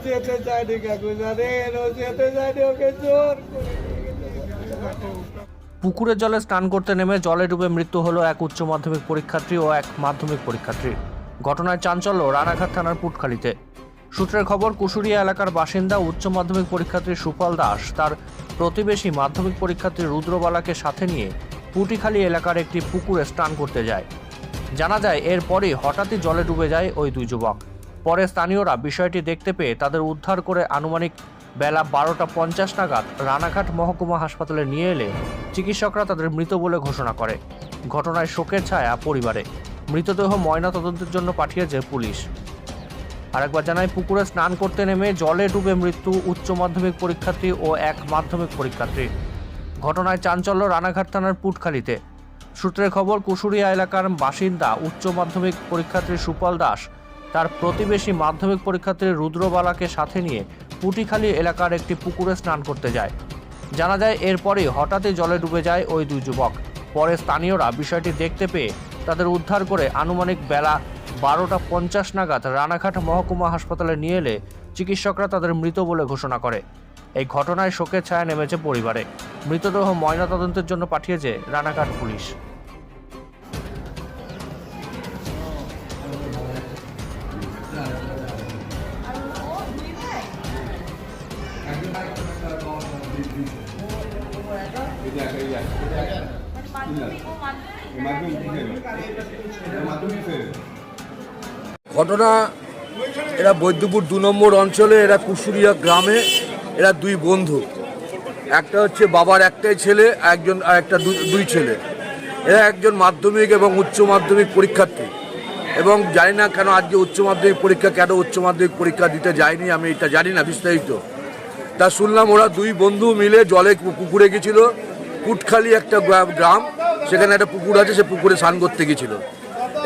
যেতে চাইনি কাকু জানেন, ও যেতে চাইনি, ওকে জোর করে পুকুরের জলে স্নান করতে নেমে জলে ডুবে মৃত্যু হলো এক উচ্চ মাধ্যমিক পরীক্ষার্থী ও এক মাধ্যমিক পরীক্ষার্থীর। ঘটনায় চাঞ্চল্য রানাঘাট থানার পুটখালিতে। সূত্রের খবর, কুশুরিয়া এলাকার বাসিন্দা উচ্চ মাধ্যমিক পরীক্ষার্থী সুফল দাস তার প্রতিবেশী মাধ্যমিক পরীক্ষার্থী রুদ্রবালাকে সাথে নিয়ে পুটিখালী এলাকার একটি পুকুরে স্নান করতে যায়। জানা যায় এরপরই হঠাৎই জলে ডুবে যায় ওই দুই যুবক। পরে স্থানীয়রা বিষয়টি দেখতে পেয়ে তাদের উদ্ধার করে আনুমানিক বেলা 12:50 নাগাদ রানাঘাট মহকুমা হাসপাতালে নিয়ে এলে চিকিৎসকরা তাদের মৃত বলে ঘোষণা করে। ঘটনায় শোকের ছায়া পরিবারে। মৃতদেহ ময়না তদন্তের জন্য পাঠিয়েছে পুলিশ। আরেকবার জানায়, পুকুরে স্নান করতে নেমে জলে ডুবে মৃত্যু উচ্চ মাধ্যমিক পরীক্ষার্থী ও এক মাধ্যমিক পরীক্ষার্থী। ঘটনায় চাঞ্চল্য রানাঘাট থানার পুটখালিতে। সূত্রের খবর, কুশুরিয়া এলাকার বাসিন্দা উচ্চ মাধ্যমিক পরীক্ষার্থী সুফল দাস তার প্রতিবেশী মাধ্যমিক পরীক্ষার্থী রুদ্রবালাকে সাথে নিয়ে পুটিখালী এলাকার একটি পুকুরে স্নান করতে যায়। জানা যায় এরপরই হঠাৎই জলে ডুবে যায় ওই দুই যুবক। পরে স্থানীয়রা বিষয়টি দেখতে পেয়ে তাদের উদ্ধার করে আনুমানিক বেলা 12:50 নাগাদ রানাঘাট মহকুমা হাসপাতালে নিয়ে এলে চিকিৎসকরা তাদের মৃত বলে ঘোষণা করে। এই ঘটনায় শোকের ছায়া নেমেছে পরিবারে। মৃতদেহ ময়নাতদন্তের জন্য পাঠিয়েছে রানাঘাট পুলিশ। ঘটনা, এরা বৈদ্যপুর 2 নম্বর অঞ্চলে, এরা কুশুরিয়া গ্রামে, এরা দুই বন্ধু। একটা হচ্ছে বাবার একটাই ছেলে, একটা দুই ছেলে। এরা একজন মাধ্যমিক এবং উচ্চ মাধ্যমিক পরীক্ষার্থী। এবং জানি না কেন আজকে উচ্চ মাধ্যমিক পরীক্ষা দিতে যায়নি, আমি এটা জানি না বিস্তারিত। তা শুনলাম ওরা দুই বন্ধু মিলে জলে পুকুরে গেছিল। পুটখালী একটা গ্রাম, সেখানে একটা পুকুর আছে, সে পুকুরে স্নান করতে গেছিল।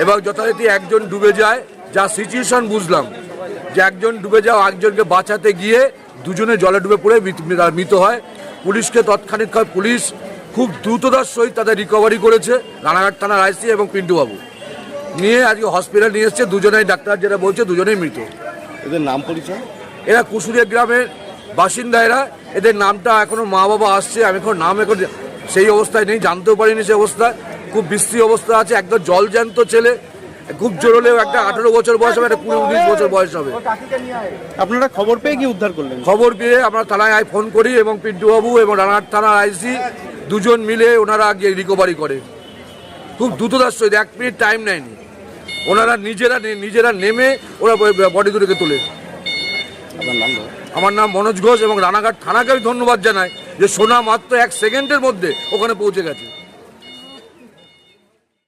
এবং যথারীতি একজন ডুবে যায়। যা সিচুয়েশন বুঝলাম যে একজন ডুবে যাও, একজনকে বাঁচাতে গিয়ে দুজনে জলে ডুবে পড়ে মৃত হয়। পুলিশকে তৎক্ষণিক পুলিশ খুব দ্রুততার সহিত তাদের রিকভারি করেছে। রানাঘাট থানার আইসি এবং পিন্টুবাবু নিয়ে আজকে হসপিটাল নিয়ে এসছে। দুজনেই ডাক্তার যেটা বলছে দুজনেই মৃত। এদের নাম পরিচয়? এরা কুশুরিয়া গ্রামের বাসিন্দা। এদের নামটা এখনো মা বাবা আসছে, আমি এখন নাম সেই অবস্থায় নেই, জানতেও পারিনি। সেই অবস্থায় খুব বিশ্রী অবস্থা আছে। একদম জলজ্যান্ত ছেলে, খুব জোর হলেও একটা 18 বছর বয়স হবে, একটা 19 বছর বয়স হবে। আপনারা খবর পেয়ে কি উদ্ধার করলেন? খবর পেয়ে আমরা থানায় ফোন করি এবং পিন্টুবাবু এবং রানাঘাট থানার আইসি দুজন মিলে ওনারা গিয়ে রিকভারি করে। খুব দ্রুততার সহিত 1 মিনিট টাইম নেয়নি। ওনারা নিজেরা নেমে ওরা বডি দুটোকে তোলে। আপনার নাম? আমার নাম মনোজ ঘোষ এবং রানাঘাট থানাকে আমি ধন্যবাদ জানাই যে শোনা মাত্র 1 সেকেন্ডের মধ্যে ওখানে পৌঁছে গেছে।